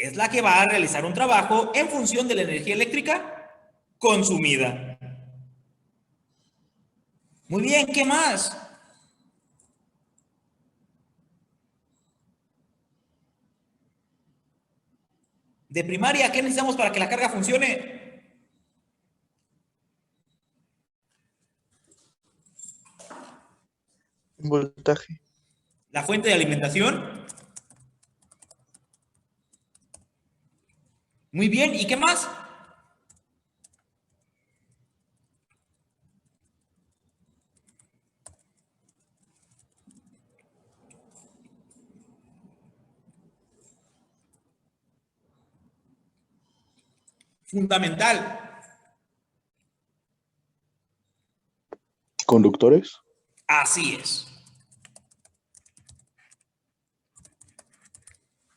es la que va a realizar un trabajo en función de la energía eléctrica consumida. Muy bien, ¿qué más? De primaria, ¿qué necesitamos para que la carga funcione? Voltaje. La fuente de alimentación. Muy bien, ¿y qué más? Fundamental. ¿Conductores? Así es.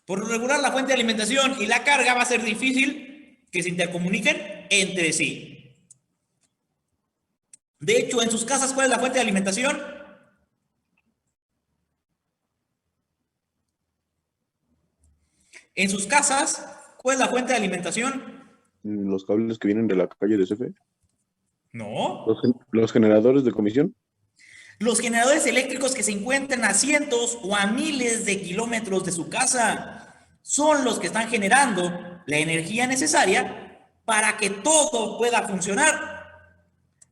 Por lo regular, la fuente de alimentación y la carga va a ser difícil que se intercomuniquen entre sí. De hecho, en sus casas, ¿cuál es la fuente de alimentación? En sus casas, ¿cuál es la fuente de alimentación? ¿Los cables que vienen de la calle de CFE? No. ¿Los generadores de comisión? Los generadores eléctricos que se encuentran a cientos o a miles de kilómetros de su casa son los que están generando la energía necesaria para que todo pueda funcionar.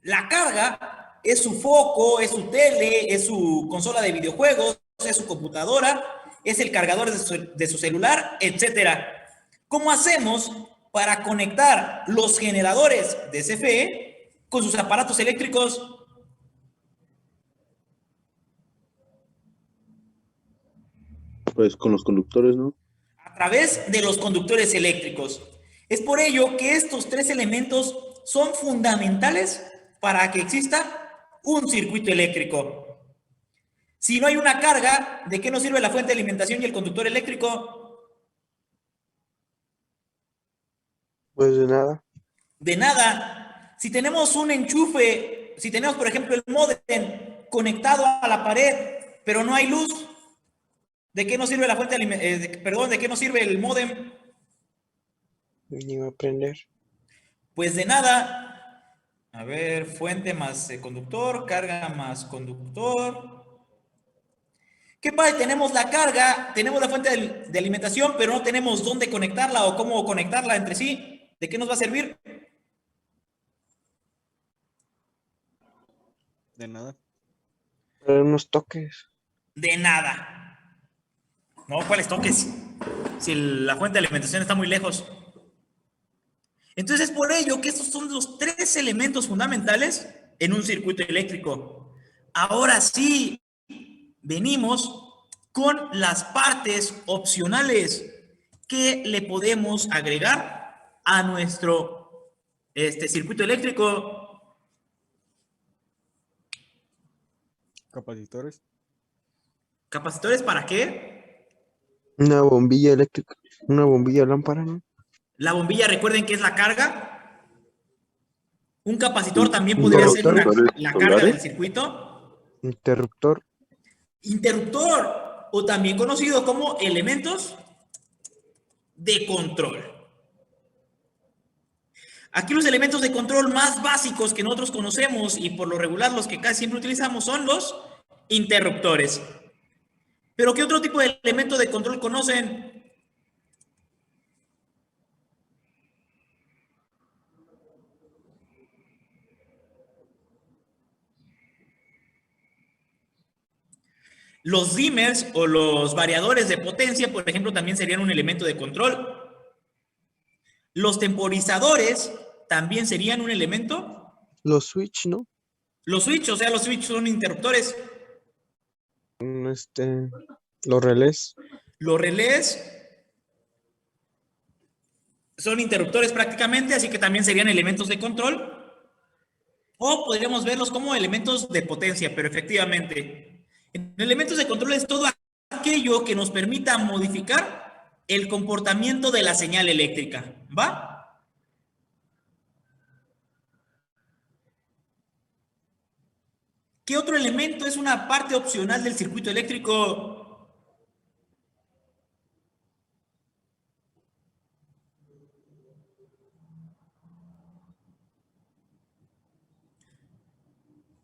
La carga es su foco, es su tele, es su consola de videojuegos, es su computadora, es el cargador de su celular, etc. ¿Cómo hacemos para conectar los generadores de CFE con sus aparatos eléctricos? Pues con los conductores, ¿no? A través de los conductores eléctricos. Es por ello que estos tres elementos son fundamentales para que exista un circuito eléctrico. Si no hay una carga, ¿de qué nos sirve la fuente de alimentación y el conductor eléctrico? Pues de nada. De nada. Si tenemos un enchufe, si tenemos, por ejemplo, el módem conectado a la pared, pero no hay luz, ¿de qué nos sirve la fuente de alimentación? Perdón, ¿de qué nos sirve el módem? Ni va a aprender. Pues de nada. A ver, fuente más conductor, carga más conductor. ¿Qué pasa? Tenemos la carga, tenemos la fuente de alimentación, pero no tenemos dónde conectarla o cómo conectarla entre sí. ¿De qué nos va a servir? De nada. Unos toques. De nada. No, ¿cuáles toques? Si la fuente de alimentación está muy lejos. Entonces es por ello que estos son los tres elementos fundamentales en un circuito eléctrico. Ahora sí, venimos con las partes opcionales que le podemos agregar a nuestro circuito eléctrico. Capacitores. ¿Capacitores para qué? Una bombilla eléctrica. Una bombilla lámpara, ¿no? La bombilla, recuerden que es la carga. Un capacitor también podría ser Interruptores. la carga del circuito. Interruptor. Interruptor, o también conocido como elementos de control. Aquí los elementos de control más básicos que nosotros conocemos y por lo regular los que casi siempre utilizamos son los interruptores. ¿Pero qué otro tipo de elemento de control conocen? Los dimmers o los variadores de potencia, por ejemplo, también serían un elemento de control. Los temporizadores también serían un elemento. Los switch, ¿no? Los switch, o sea, los switch son interruptores. Los relés. Los relés son interruptores prácticamente, así que también serían elementos de control. O podríamos verlos como elementos de potencia, pero efectivamente, elementos de control es todo aquello que nos permita modificar el comportamiento de la señal eléctrica, ¿va? ¿Qué otro elemento es una parte opcional del circuito eléctrico?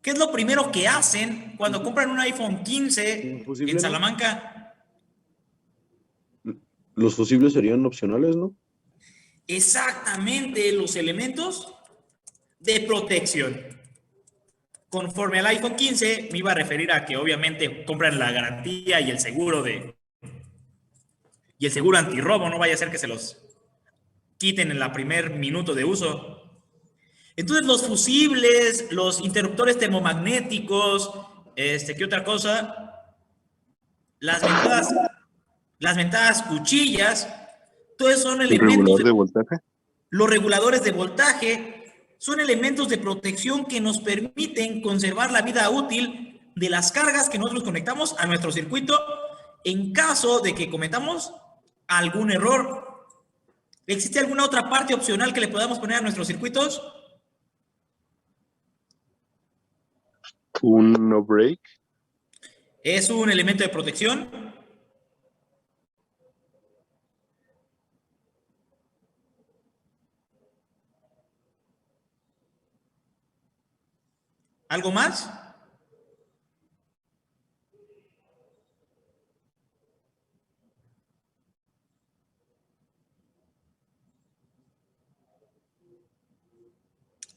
¿Qué es lo primero que hacen cuando compran un iPhone 15 Imposible, en ¿no? Salamanca? Los fusibles serían opcionales, ¿no? Exactamente los elementos de protección. Conforme al iPhone 15, me iba a referir a que obviamente compran la garantía y el seguro antirrobo, no vaya a ser que se los quiten en el primer minuto de uso. Entonces los fusibles, los interruptores termomagnéticos, ¿qué otra cosa? Las mentadas cuchillas, todos son El elementos regulador de voltaje. los reguladores de voltaje son elementos de protección que nos permiten conservar la vida útil de las cargas que nosotros conectamos a nuestro circuito en caso de que cometamos algún error. ¿Existe alguna otra parte opcional que le podamos poner a nuestros circuitos? Un no break. Es un elemento de protección. ¿Algo más?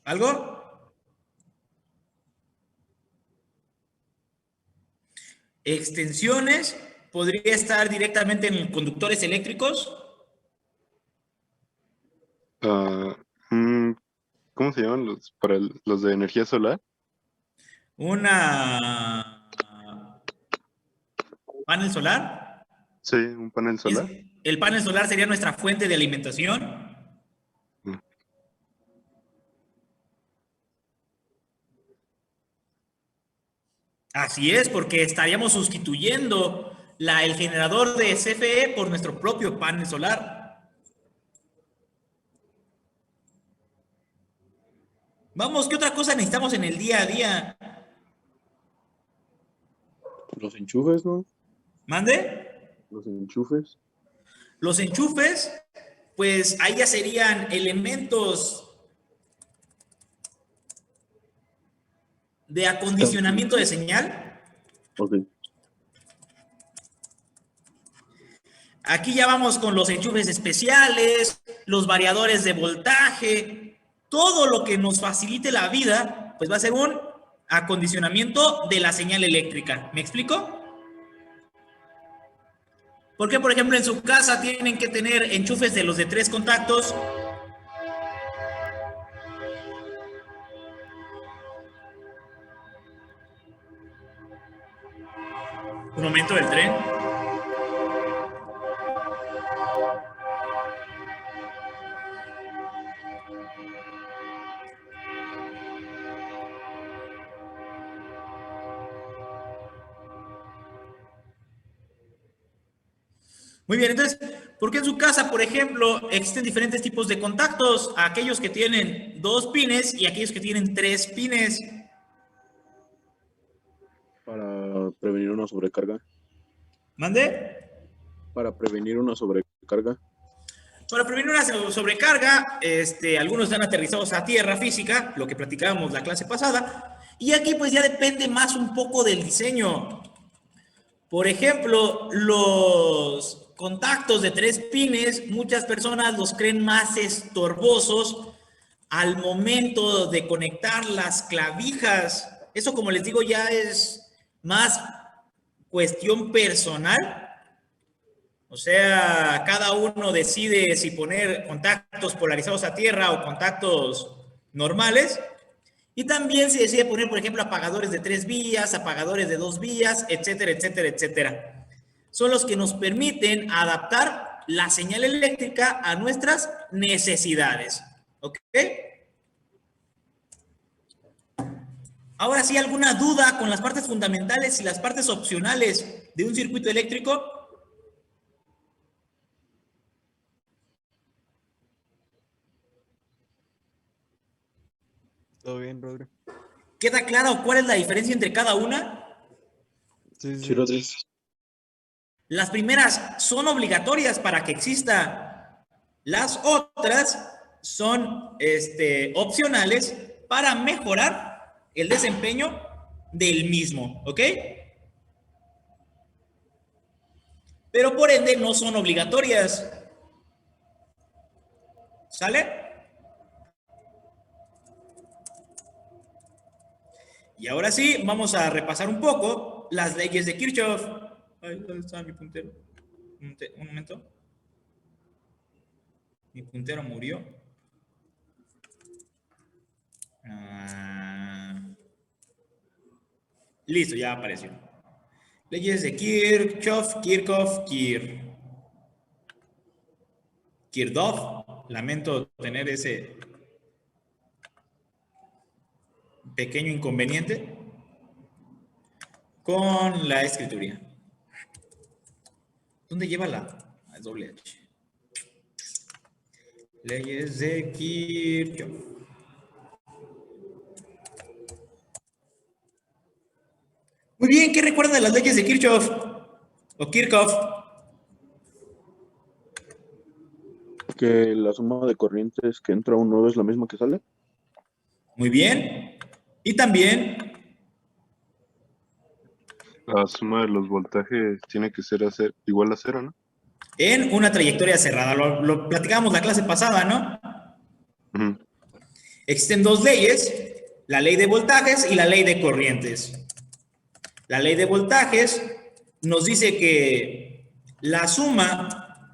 ¿Algo? Extensiones. Podría estar directamente en conductores eléctricos. ¿Cómo se llaman los de energía solar? Una panel solar. Sí, un panel solar. El panel solar sería nuestra fuente de alimentación. Mm. Así es, porque estaríamos sustituyendo el generador de CFE por nuestro propio panel solar. Vamos, ¿qué otra cosa necesitamos en el día a día? Los enchufes, ¿no? ¿Mande? Los enchufes. Los enchufes, pues ahí ya serían elementos de acondicionamiento de señal. Ok. Aquí ya vamos con los enchufes especiales, los variadores de voltaje, todo lo que nos facilite la vida, pues va a ser un acondicionamiento de la señal eléctrica. ¿Me explico? Porque, por ejemplo, en su casa tienen que tener enchufes de los de 3 contactos. Un momento del tren. Muy bien, entonces, ¿por qué en su casa, por ejemplo, existen diferentes tipos de contactos? Aquellos que tienen 2 pines y aquellos que tienen 3 pines. Para prevenir una sobrecarga. ¿Mande? Para prevenir una sobrecarga. Para prevenir una sobrecarga, algunos están aterrizados a tierra física, lo que platicábamos la clase pasada, y aquí pues ya depende más un poco del diseño. Por ejemplo, los contactos de 3 pines, muchas personas los creen más estorbosos al momento de conectar las clavijas. Eso, como les digo, ya es más cuestión personal. O sea, cada uno decide si poner contactos polarizados a tierra o contactos normales. Y también se decide poner, por ejemplo, apagadores de 3 vías, apagadores de 2 vías, etcétera, etcétera, etcétera. Son los que nos permiten adaptar la señal eléctrica a nuestras necesidades. ¿Ok? Ahora sí, ¿alguna duda con las partes fundamentales y las partes opcionales de un circuito eléctrico? Todo bien, Rodri. ¿Queda claro cuál es la diferencia entre cada una? Sí, Sí, Rodri. Las primeras son obligatorias para que exista Las otras son opcionales para mejorar el desempeño del mismo, ¿ok? Pero por ende no son obligatorias. ¿Sale? Y ahora sí, vamos a repasar un poco las leyes de Kirchhoff. Ay, ¿dónde está mi puntero? Un momento. Mi puntero murió. Listo, ya apareció. Leyes de Kirchhoff, Kirchhoff. Lamento tener ese pequeño inconveniente con la escritura. ¿Dónde lleva la doble H? Leyes de Kirchhoff. Muy bien, ¿qué recuerdan de las leyes de Kirchhoff? O Kirchhoff. Que la suma de corrientes que entra a un nodo es la misma que sale. Muy bien. Y también La suma de los voltajes tiene que ser igual a cero, ¿no? en una trayectoria cerrada. Lo platicamos la clase pasada, ¿no? Ujú. Existen dos leyes, la ley de voltajes y la ley de corrientes. La ley de voltajes nos dice que la suma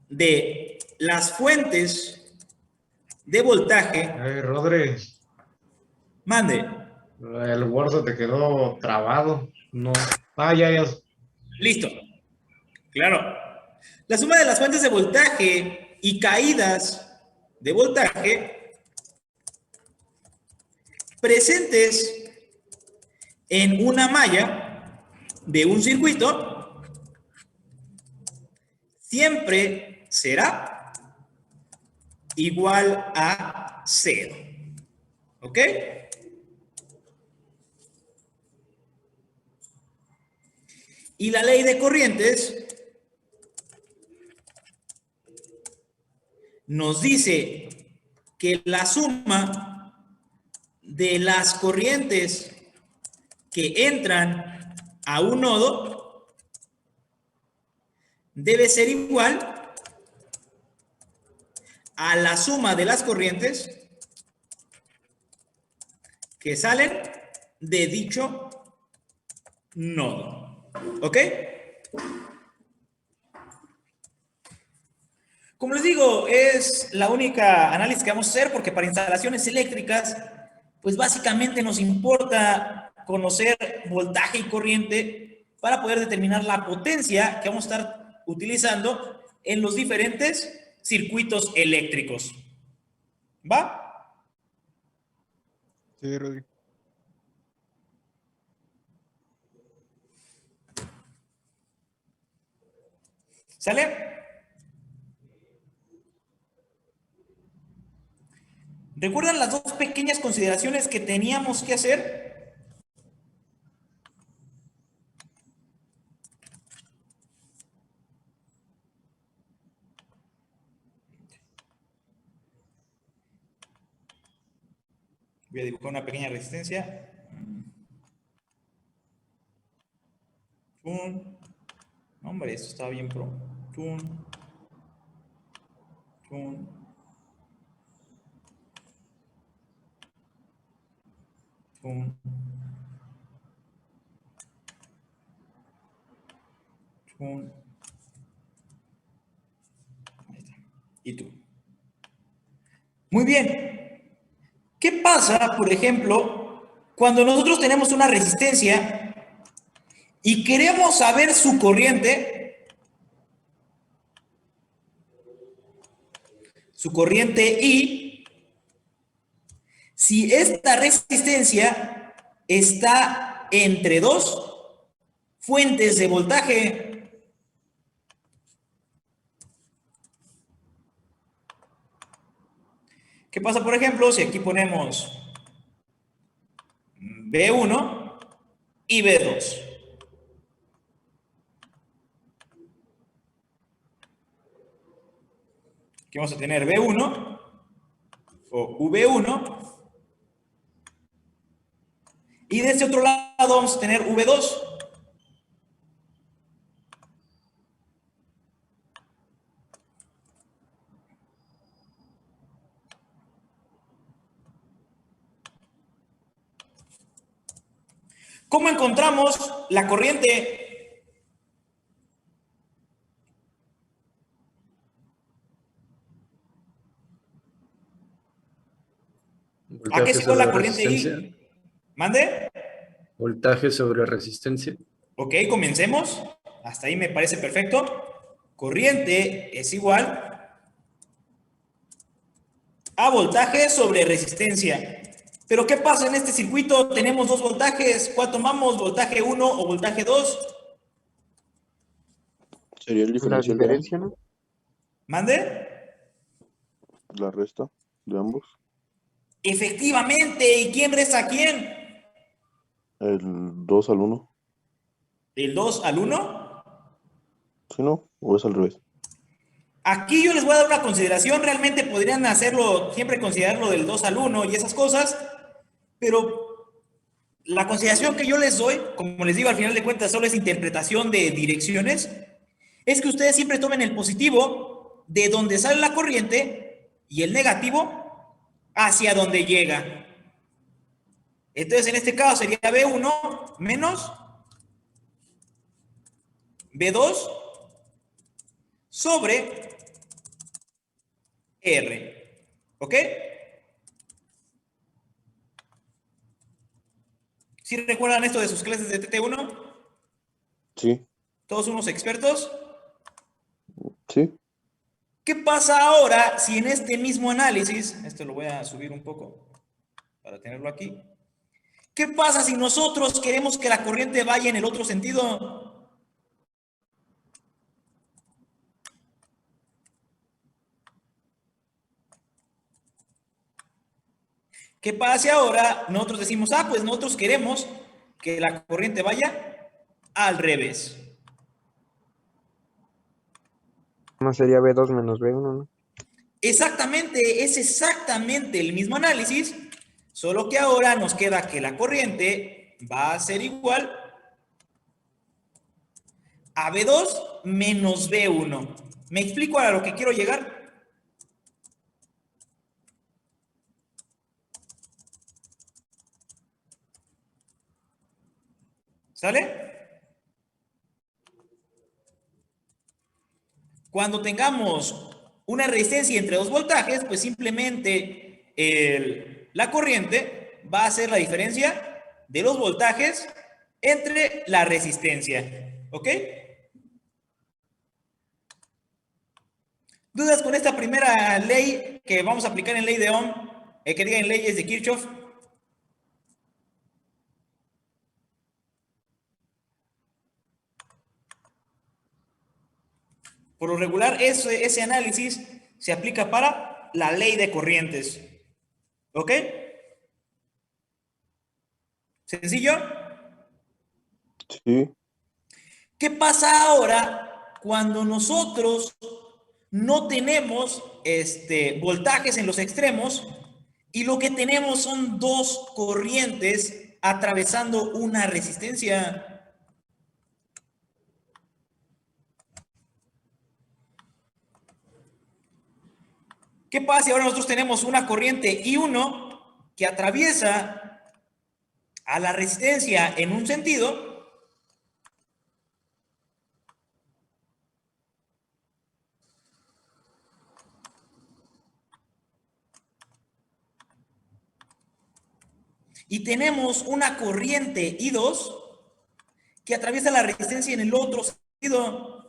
de las fuentes de voltaje... Rodri, Mande. el Word se te quedó trabado. No. Ah, ya. Listo. Claro. La suma de las fuentes de voltaje y caídas de voltaje presentes en una malla de un circuito siempre será igual a 0. ¿Ok? Y la ley de corrientes nos dice que la suma de las corrientes que entran a un nodo debe ser igual a la suma de las corrientes que salen de dicho nodo. ¿Ok? Como les digo, es la única análisis que vamos a hacer porque para instalaciones eléctricas, pues básicamente nos importa conocer voltaje y corriente para poder determinar la potencia que vamos a estar utilizando en los diferentes circuitos eléctricos. ¿Va? Sí, Rodri. ¿Sale? ¿Recuerdan las dos pequeñas consideraciones que teníamos que hacer? Voy a dibujar una pequeña resistencia. Hombre, esto estaba bien pro. Ahí está. Y tú. Muy bien. ¿Qué pasa, por ejemplo, cuando nosotros tenemos una resistencia y queremos saber su corriente? Su corriente I, si esta resistencia está entre dos fuentes de voltaje. ¿Qué pasa, por ejemplo, si aquí ponemos B1 y B2? que vamos a tener V1 o V1. Y de este otro lado vamos a tener V2. ¿Cómo encontramos la corriente? ¿A qué es igual la corriente I? ¿Mande? Voltaje sobre resistencia. Ok, comencemos. Hasta ahí me parece perfecto. Corriente es igual a voltaje sobre resistencia. Pero ¿qué pasa en este circuito? Tenemos dos voltajes. ¿Cuál tomamos? ¿Voltaje 1 o voltaje 2? Sería el La diferencial de diferencia, ¿no? ¿Mande? la resta de ambos. Efectivamente. ¿Y quién resta a quién? El 2 al 1. ¿El 2 al 1? ¿Sí, no? ¿O es al revés? Aquí yo les voy a dar una consideración. Realmente podrían hacerlo, siempre considerarlo del 2 al 1 y esas cosas. Pero la consideración que yo les doy, como les digo, al final de cuentas solo es interpretación de direcciones, es que ustedes siempre tomen el positivo de donde sale la corriente y el negativo hacia donde llega. Entonces, en este caso sería V1 menos V2 sobre R. ¿Ok? ¿Sí recuerdan esto de sus clases de TT1? Sí, ¿Todos unos expertos? sí. ¿Qué pasa ahora si en este mismo análisis, esto lo voy a subir un poco para tenerlo aquí, ¿qué pasa si nosotros queremos que la corriente vaya en el otro sentido? ¿Qué pasa si ahora nosotros decimos, pues nosotros queremos que la corriente vaya al revés? No sería B2 menos B1, ¿no? Exactamente, es exactamente el mismo análisis, solo que ahora nos queda que la corriente va a ser igual a B2 menos B1. ¿Me explico a lo que quiero llegar? ¿Sale? Cuando tengamos una resistencia entre dos voltajes, pues simplemente la corriente va a ser la diferencia de los voltajes entre la resistencia. ¿Ok? ¿Dudas con esta primera ley que vamos a aplicar en ley de Ohm? Que diga en leyes de Kirchhoff. Por lo regular, ese análisis se aplica para la ley de corrientes. ¿Ok? ¿Sencillo? Sí, ¿Qué pasa ahora cuando nosotros no tenemos voltajes en los extremos y lo que tenemos son dos corrientes atravesando una resistencia? ¿Qué pasa si ahora nosotros tenemos una corriente I1 que atraviesa a la resistencia en un sentido? Y tenemos una corriente I2 que atraviesa la resistencia en el otro sentido.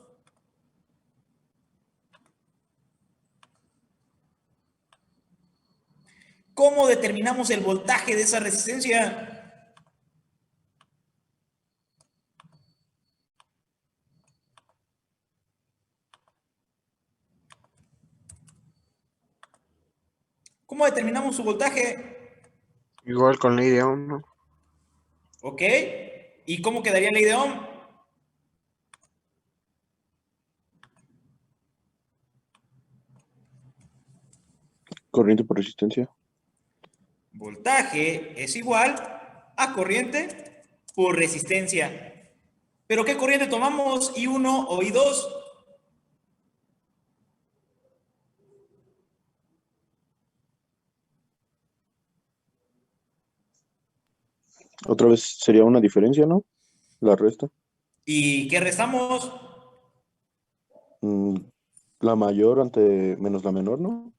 ¿Cómo determinamos el voltaje de esa resistencia? ¿Cómo determinamos su voltaje? Igual con ley de Ohm, ¿no? ¿Ok? ¿Y cómo quedaría ley de Ohm? Corriente por resistencia. Voltaje es igual a corriente por resistencia. ¿Pero qué corriente tomamos? ¿I1 o I2? Otra vez sería una diferencia, ¿no? La resta. ¿Y qué restamos? La mayor ante menos la menor, ¿no?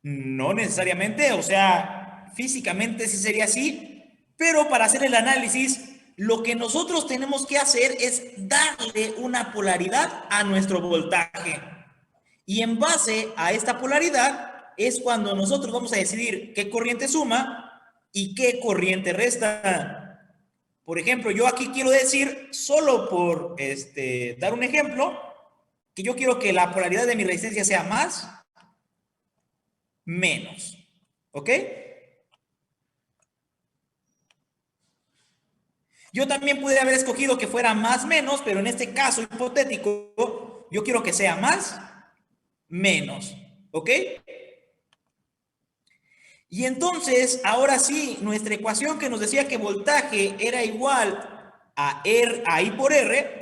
No necesariamente, o sea, físicamente sí sería así, pero para hacer el análisis, lo que nosotros tenemos que hacer es darle una polaridad a nuestro voltaje. Y en base a esta polaridad es cuando nosotros vamos a decidir qué corriente suma y qué corriente resta. Por ejemplo, yo aquí quiero decir, solo por dar un ejemplo, que yo quiero que la polaridad de mi resistencia sea más, menos. ¿Ok? Yo también pudiera haber escogido que fuera más, menos, pero en este caso hipotético, yo quiero que sea más, menos. ¿Ok? Y entonces, ahora sí, nuestra ecuación que nos decía que voltaje era igual a I por R,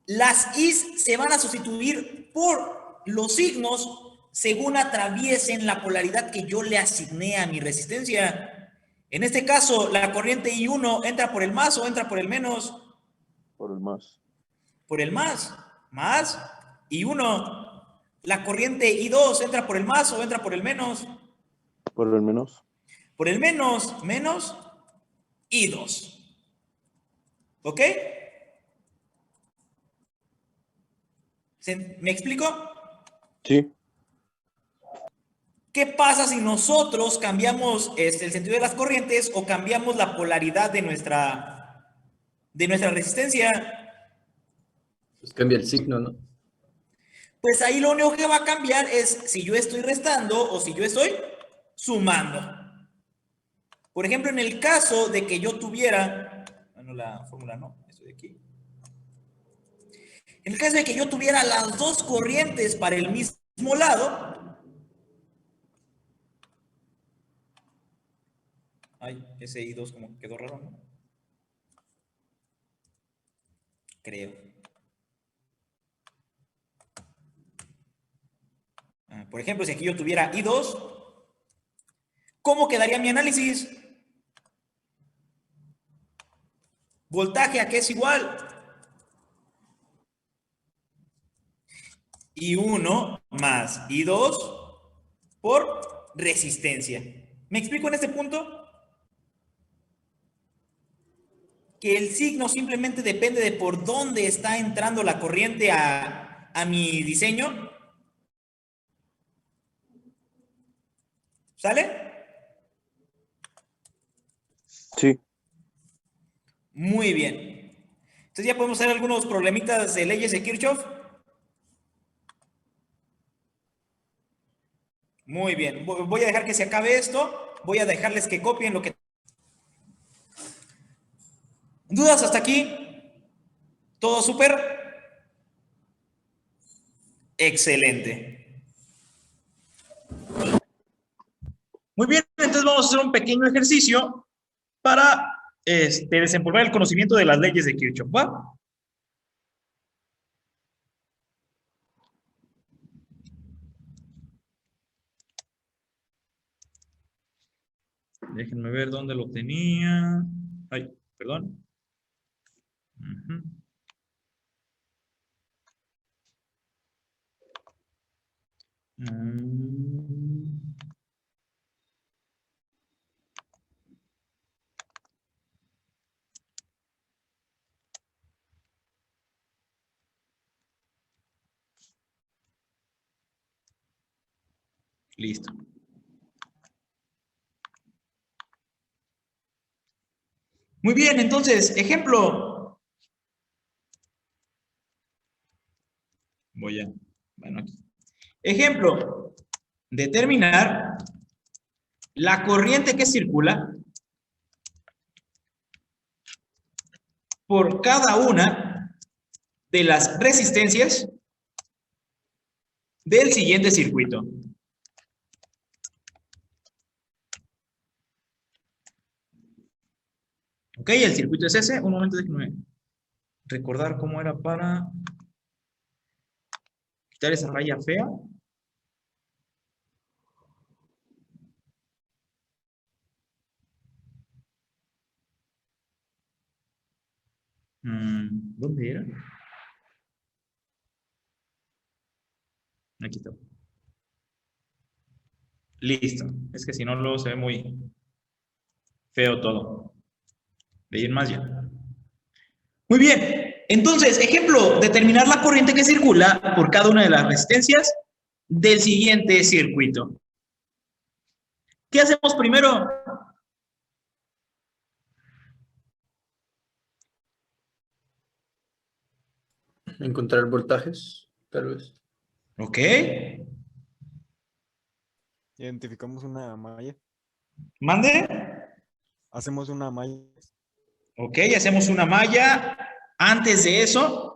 las I's se van a sustituir por los signos según atraviesen la polaridad que yo le asigné a mi resistencia. En este caso, la corriente I1 entra por el más o entra por el menos. Por el más. Por el más. Más I1. La corriente I2 entra por el más o entra por el menos. Por el menos. Por el menos, menos I2. ¿Ok? ¿Me explico? Sí. ¿Qué pasa si nosotros cambiamos el sentido de las corrientes o cambiamos la polaridad de nuestra resistencia? Pues cambia el signo, ¿no? Pues ahí lo único que va a cambiar es si yo estoy restando o si yo estoy sumando. Por ejemplo, en el caso de que yo tuviera, bueno, la fórmula no, esto de aquí. En el caso de que yo tuviera las dos corrientes para el mismo lado, ay, ese I2 como que quedó raro, ¿no? Creo. Por ejemplo, si aquí yo tuviera I2, ¿cómo quedaría mi análisis? Voltaje a qué es igual. I1 más I2 por resistencia. ¿Me explico en este punto? Que el signo simplemente depende de por dónde está entrando la corriente a mi diseño. ¿Sale? Sí. Muy bien. Entonces ya podemos hacer algunos problemitas de leyes de Kirchhoff. Muy bien. Voy a dejar que se acabe esto. Voy a dejarles que copien lo que... ¿Dudas hasta aquí? ¿Todo súper? Excelente. Muy bien, entonces vamos a hacer un pequeño ejercicio para desempolvar el conocimiento de las leyes de Kirchhoff, ¿va? Déjenme ver dónde lo tenía. Ay, perdón. Listo. Muy bien, entonces, ejemplo. Bueno, aquí. Ejemplo. Determinar la corriente que circula por cada una de las resistencias del siguiente circuito. Ok, el circuito es ese. Un momento, déjenme recordar cómo era para quitar esa raya fea. ¿Dónde era? Aquí está. Listo. Es que si no, luego se ve muy feo todo. De ir más ya. Muy bien. Entonces, ejemplo, determinar la corriente que circula por cada una de las resistencias del siguiente circuito. ¿Qué hacemos primero? Encontrar voltajes, tal vez. Ok. Identificamos una malla. Mande. Hacemos una malla. Ok, hacemos una malla. Antes de eso,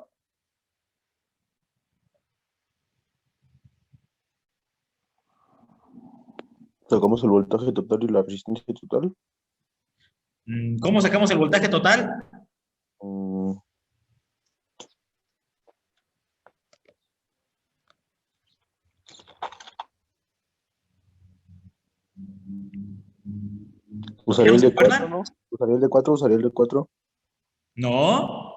Sacamos el voltaje total y la resistencia total. ¿cómo sacamos el voltaje total? Mm, Usaría el ¿Se de 4, acuerdan? ¿no? Usaría el de 4, usaría el de 4. No.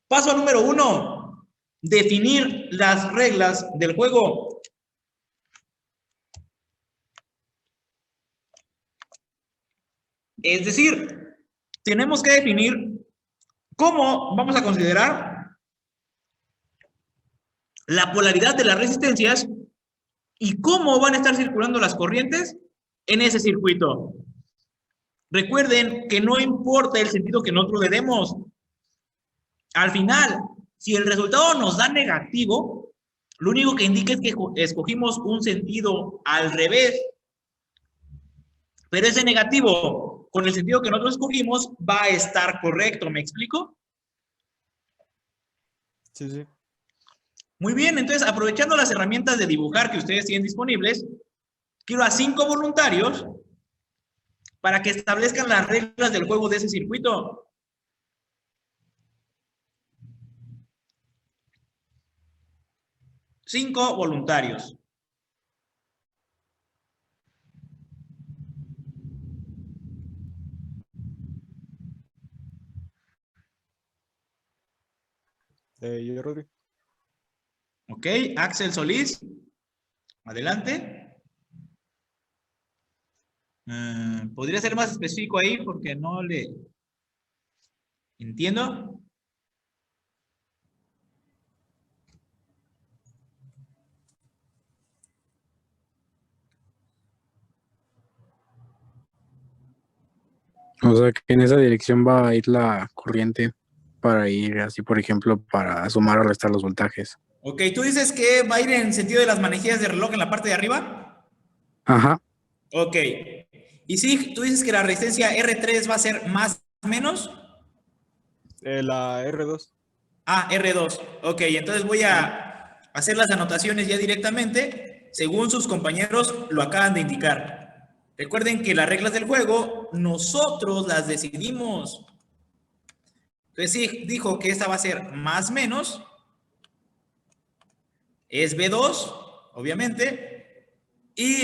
Paso número 1. Definir las reglas del juego. Es decir, tenemos que definir cómo vamos a considerar la polaridad de las resistencias y cómo van a estar circulando las corrientes en ese circuito. Recuerden que no importa el sentido que nosotros le demos. Al final, si el resultado nos da negativo, lo único que indica es que escogimos un sentido al revés. Pero ese negativo, con el sentido que nosotros escogimos, va a estar correcto. ¿Me explico? Sí, sí. Muy bien, entonces aprovechando las herramientas de dibujar que ustedes tienen disponibles, quiero a 5 voluntarios para que establezcan las reglas del juego de ese circuito. Cinco voluntarios. Yo, Rodri. Ok, Axel Solís. Adelante. ¿Podría ser más específico ahí porque no le entiendo? O sea, que en esa dirección va a ir la corriente para ir así, por ejemplo, para sumar o restar los voltajes. Ok, ¿tú dices que va a ir en sentido de las manejillas de reloj en la parte de arriba? Ajá, Ok. ¿Y si tú dices que la resistencia R3 va a ser más o menos? La R2. Ah, R2. Ok, entonces voy a hacer las anotaciones ya directamente, según sus compañeros lo acaban de indicar. Recuerden que las reglas del juego nosotros las decidimos. Entonces sí, dijo que esta va a ser más menos. Es B2, obviamente. Y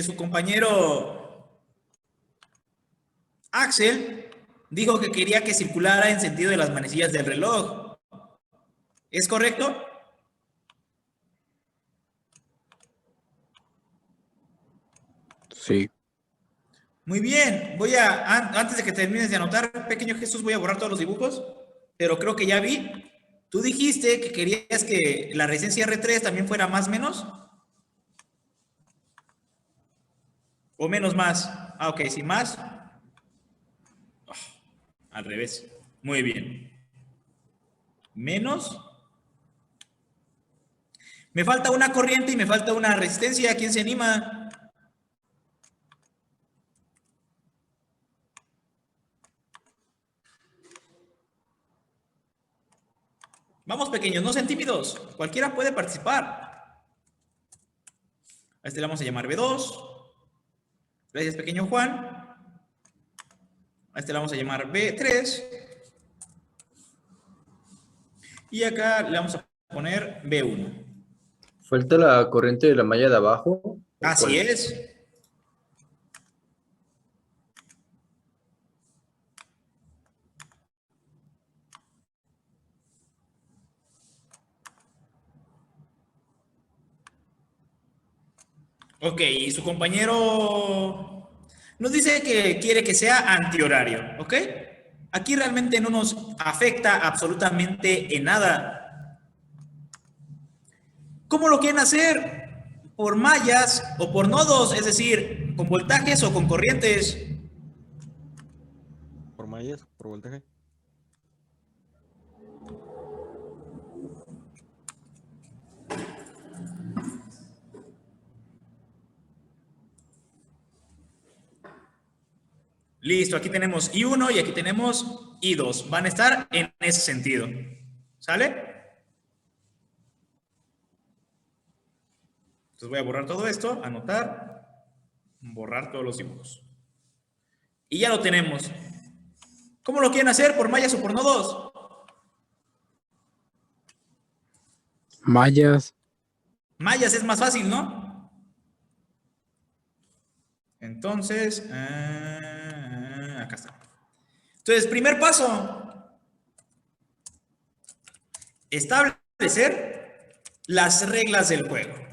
su compañero Axel dijo que quería que circulara en sentido de las manecillas del reloj. ¿Es correcto? sí. Muy bien. Antes de que termines de anotar, pequeño Jesús, voy a borrar todos los dibujos, pero creo que ya vi. Tú dijiste que querías que la resistencia R3 también fuera más menos. ¿O menos más? Ah, ok, sí, más. Oh, al revés. Muy bien. Menos. Me falta una corriente y me falta una resistencia. ¿Quién se anima? Vamos, pequeños, no sean tímidos. Cualquiera puede participar. A este le vamos a llamar B2. Gracias, pequeño Juan. A este le vamos a llamar B3. Y acá le vamos a poner B1. Falta la corriente de la malla de abajo. Así es. Ok, y su compañero nos dice que quiere que sea antihorario, ¿ok? Aquí realmente no nos afecta absolutamente en nada. ¿Cómo lo quieren hacer? ¿Por mallas o por nodos? Es decir, ¿con voltajes o con corrientes? Por mallas, por voltaje. Listo, aquí tenemos I1 y aquí tenemos I2. Van a estar en ese sentido. ¿Sale? Entonces voy a borrar todo esto, anotar, borrar todos los dibujos. Y ya lo tenemos. ¿Cómo lo quieren hacer? ¿Por mallas o por nodos? Mallas. Mallas es más fácil, ¿no? Entonces, acá está. Entonces, primer paso. Establecer las reglas del juego.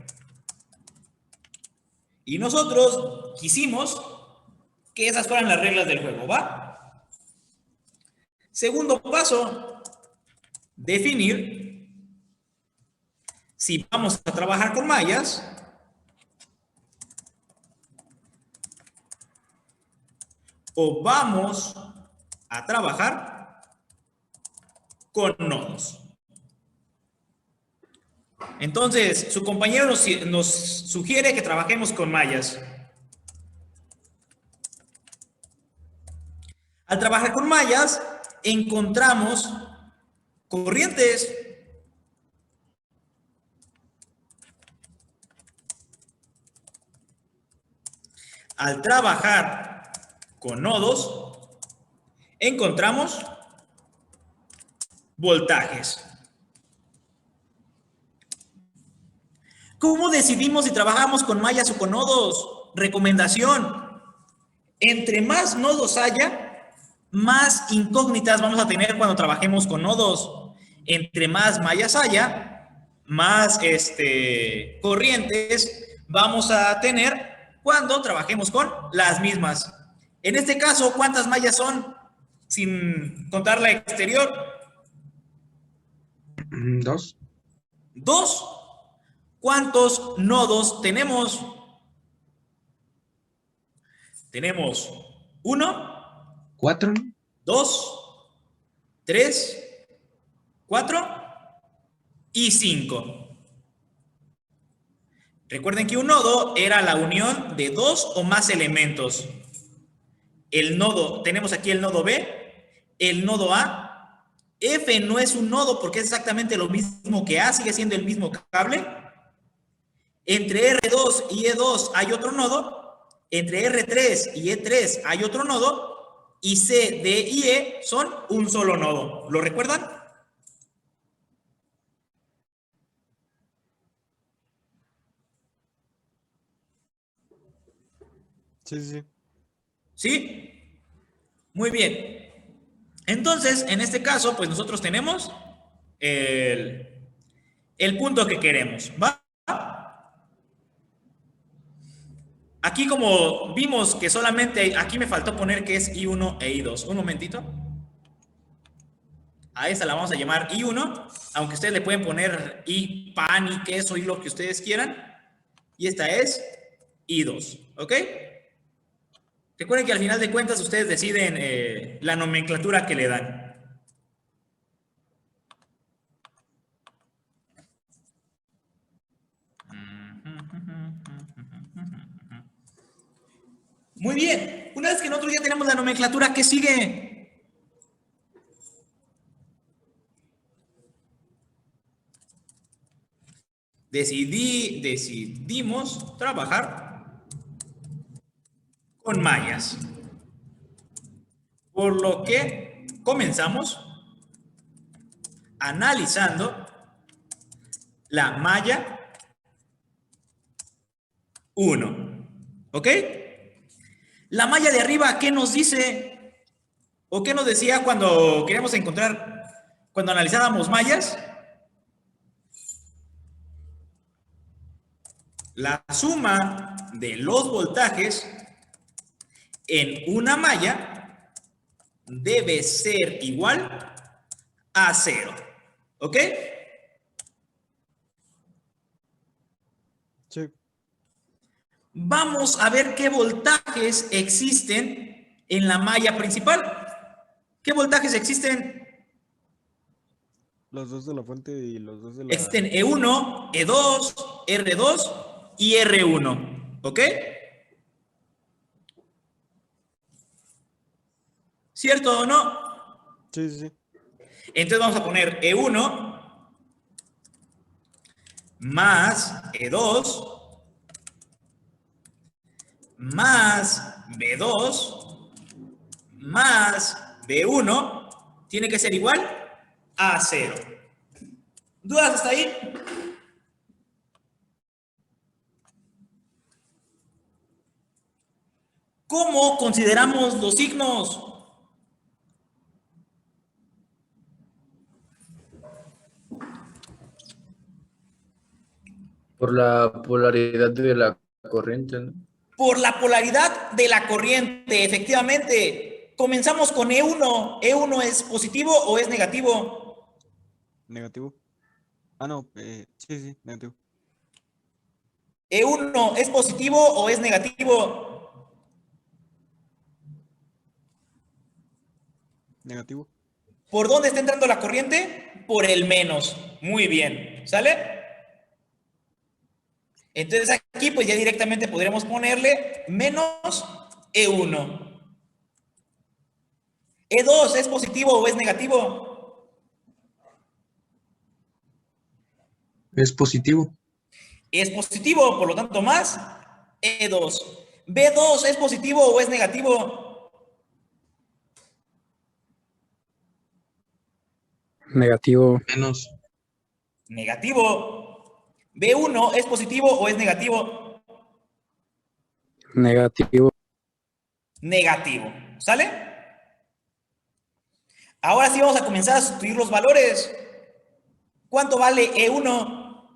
Y nosotros quisimos que esas fueran las reglas del juego, ¿va? Segundo paso, definir si vamos a trabajar con mallas o vamos a trabajar con nodos. Entonces, su compañero nos sugiere que trabajemos con mallas. Al trabajar con mallas, encontramos corrientes. Al trabajar con nodos, encontramos voltajes. ¿Cómo decidimos si trabajamos con mallas o con nodos? Recomendación: entre más nodos haya, más incógnitas vamos a tener cuando trabajemos con nodos. Entre más mallas haya, más corrientes vamos a tener cuando trabajemos con las mismas. En este caso, ¿cuántas mallas son? Sin contar la exterior. 2. 2. ¿Cuántos nodos tenemos? Tenemos 1, 4. 2, 3, 4 y 5. Recuerden que un nodo era la unión de dos o más elementos. El nodo, tenemos aquí el nodo B, el nodo A. F no es un nodo porque es exactamente lo mismo que A, sigue siendo el mismo cable. Entre R2 y E2 hay otro nodo. Entre R3 y E3 hay otro nodo. Y C, D y E son un solo nodo. ¿Lo recuerdan? Sí, sí, sí. ¿Sí? Muy bien. Entonces, en este caso, pues nosotros tenemos el punto que queremos, ¿va? Aquí como vimos que solamente, aquí me faltó poner que es I1 e I2. Un momentito. A esta la vamos a llamar I1, aunque ustedes le pueden poner I, pan y queso y lo que ustedes quieran. Y esta es I2, ¿ok? Recuerden que al final de cuentas ustedes deciden la nomenclatura que le dan. Muy bien. Una vez que nosotros ya tenemos la nomenclatura, ¿qué sigue? Decidimos trabajar con mallas. Por lo que comenzamos analizando la malla 1. ¿Ok? La malla de arriba, ¿qué nos dice? ¿O qué nos decía cuando queríamos encontrar, cuando analizábamos mallas? La suma de los voltajes en una malla debe ser igual a 0. ¿Ok? Sí. Vamos a ver qué voltajes existen en la malla principal. ¿Qué voltajes existen? Los dos de la fuente y los dos de la... Existen E1, E2, R2 y R1. ¿Ok? ¿Cierto o no? Sí, sí, sí. Entonces vamos a poner E1 más E2 más B2 más B1 tiene que ser igual a 0. ¿Dudas hasta ahí? ¿Cómo consideramos los signos? Por la polaridad de la corriente, ¿no? Por la polaridad de la corriente, efectivamente. Comenzamos con E1. ¿E1 es positivo o es negativo? Negativo. Ah, no, sí, sí, negativo. ¿E1 es positivo o es negativo? Negativo. ¿Por dónde está entrando la corriente? Por el menos. Muy bien. ¿Sale? Entonces aquí pues ya directamente podríamos ponerle menos E1. ¿E2 es positivo o es negativo? Es positivo. Es positivo, por lo tanto más E2. ¿B2 es positivo o es negativo? Negativo. Menos. Negativo. ¿B1 es positivo o es negativo? Negativo. Negativo. ¿Sale? Ahora sí vamos a comenzar a sustituir los valores. ¿Cuánto vale E1?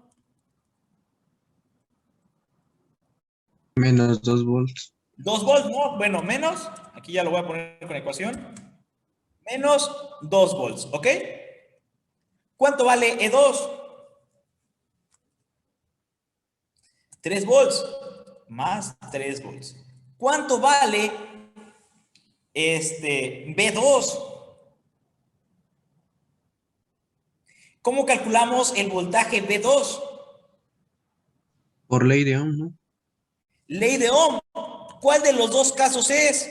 Menos 2 volts. 2 volts, ¿no? Bueno, menos. Aquí ya lo voy a poner con ecuación. Menos 2 volts, ¿ok? ¿Cuánto vale E2? 3 volts más 3 volts. ¿Cuánto vale B2? ¿Cómo calculamos el voltaje B2? Por ley de Ohm, ¿no? Ley de Ohm. ¿Cuál de los dos casos es?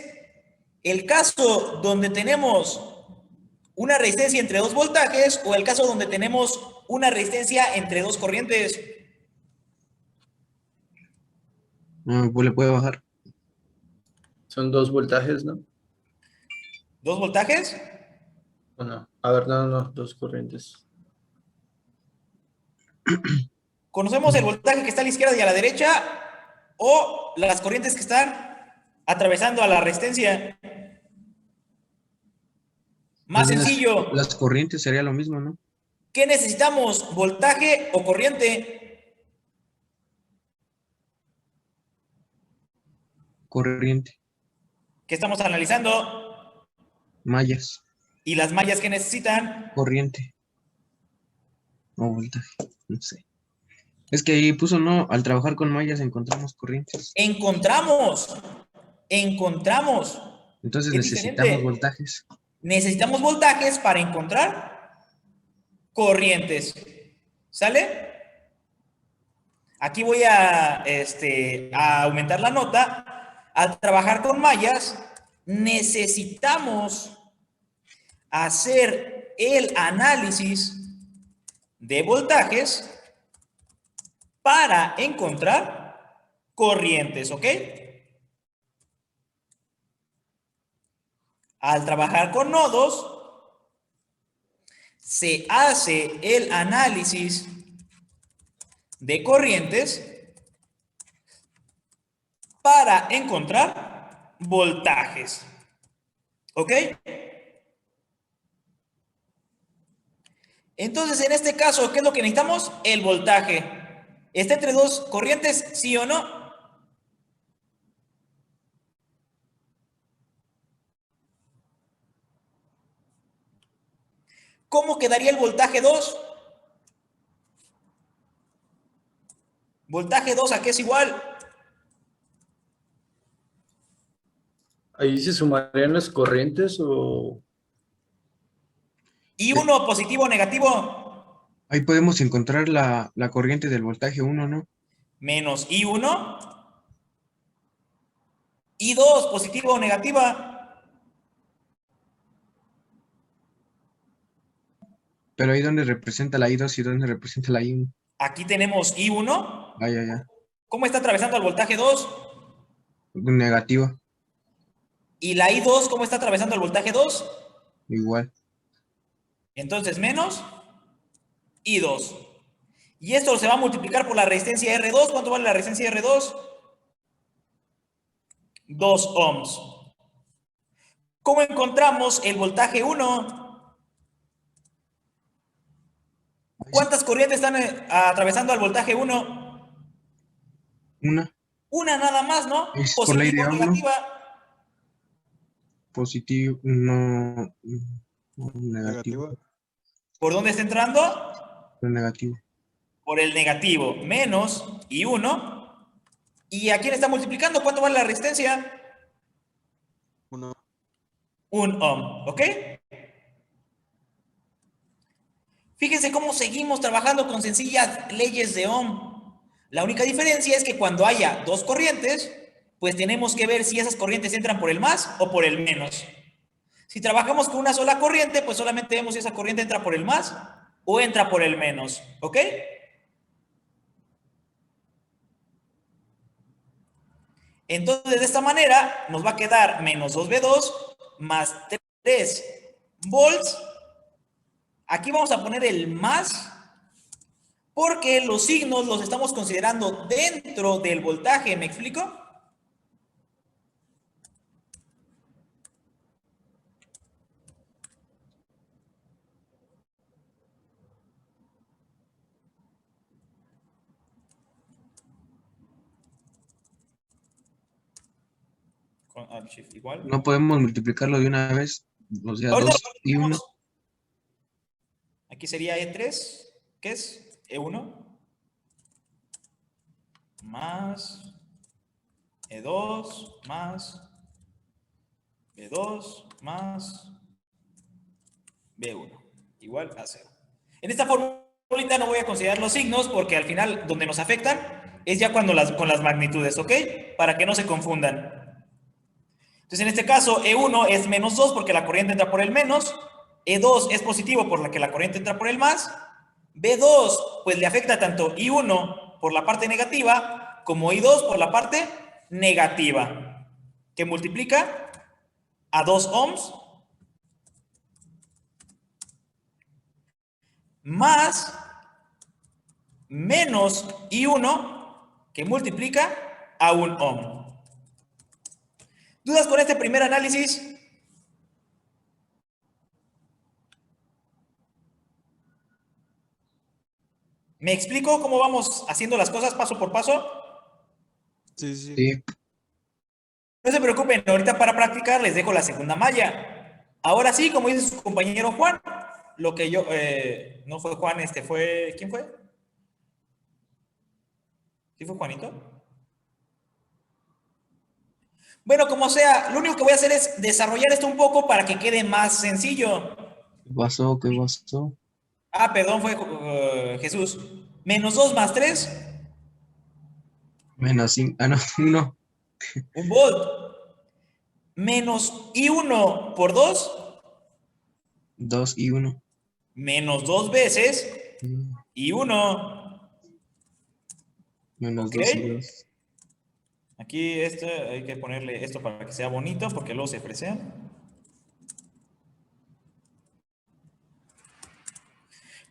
¿El caso donde tenemos una resistencia entre dos voltajes o el caso donde tenemos una resistencia entre dos corrientes? No, pues le puede bajar. Son 2 voltajes, ¿no? ¿Dos voltajes? ¿O no? A ver, no, 2 corrientes. ¿Conocemos el voltaje que está a la izquierda y a la derecha o las corrientes que están atravesando a la resistencia? Más También sencillo. Las corrientes sería lo mismo, ¿no? ¿Qué necesitamos? ¿Voltaje o corriente? Corriente. ¿Qué estamos analizando? Mallas. ¿Y las mallas que necesitan? Corriente. O voltaje. No sé. Es que ahí puso, no, al trabajar con mallas encontramos corrientes. Encontramos. Entonces Es necesitamos diferente. voltajes. Necesitamos voltajes para encontrar corrientes. ¿Sale? Aquí voy a aumentar la nota. Al trabajar con mallas, necesitamos hacer el análisis de voltajes para encontrar corrientes, ¿ok? Al trabajar con nodos, se hace el análisis de corrientes para encontrar voltajes, ¿ok? Entonces, en este caso, ¿qué es lo que necesitamos? El voltaje. ¿Está entre dos corrientes, sí o no? ¿Cómo quedaría el voltaje 2? Voltaje 2, ¿a qué es igual? ¿Ahí se sumarían las corrientes o...? ¿Y uno positivo o negativo? Ahí podemos encontrar la corriente del voltaje 1, ¿no? Menos I1. I2, positivo o negativa. Pero ahí donde representa la I2 y donde representa la I1. Aquí tenemos I1. Ya. ¿Cómo está atravesando el voltaje 2? Negativa, ¿Y la I2 cómo está atravesando el voltaje 2? igual. Entonces, menos I2. Y esto se va a multiplicar por la resistencia R2. ¿Cuánto vale la resistencia R2? 2 ohms. ¿Cómo encontramos el voltaje 1? ¿Cuántas corrientes están atravesando al voltaje 1? Una. Una nada más, ¿no? Es por ley de Positiva o Ohm, ¿no? negativa. Positivo, no, negativo. ¿Por dónde está entrando? Negativo. Por el negativo. Menos I1. ¿Y a quién está multiplicando? ¿Cuánto vale la resistencia? 1. 1 ohm, ¿ok? Fíjense cómo seguimos trabajando con sencillas leyes de Ohm. La única diferencia es que cuando haya dos corrientes, pues tenemos que ver si esas corrientes entran por el más o por el menos. Si trabajamos con una sola corriente, pues solamente vemos si esa corriente entra por el más o entra por el menos, ¿ok? Entonces, de esta manera, nos va a quedar menos 2V2 más 3 volts. Aquí vamos a poner el más, porque los signos los estamos considerando dentro del voltaje, ¿me explico? Con Alt Shift igual. No podemos multiplicarlo de una vez. O sea, Ahorita 2 y 1. Aquí sería E3, ¿qué es? E1 más E2 más B2 más B1 igual a 0. En esta formulita no voy a considerar los signos porque al final donde nos afectan es ya cuando con las magnitudes, ¿ok? Para que no se confundan. Entonces en este caso E1 es menos 2 porque la corriente entra por el menos. E2 es positivo por la que la corriente entra por el más. B2 pues le afecta tanto I1 por la parte negativa como I2 por la parte negativa, que multiplica a 2 ohms más menos I1 que multiplica a 1 ohm. ¿Dudas con este primer análisis? ¿Me explico cómo vamos haciendo las cosas paso por paso? Sí. No se preocupen, ahorita para practicar les dejo la segunda malla. Ahora sí, como dice su compañero Juan, lo que yo, no fue Juan, fue, ¿quién fue? ¿Sí fue Juanito? Bueno, como sea, lo único que voy a hacer es desarrollar esto un poco para que quede más sencillo. ¿Qué pasó? Ah, perdón, fue Jesús. Menos 2 más 3. Menos 5. Ah, no, 1. 1 volt. Menos I1 por 2. 2 y 1. Menos 2 veces I1. Menos Ok. 2 y 2. Aquí hay que ponerle esto para que sea bonito, porque luego se fresea.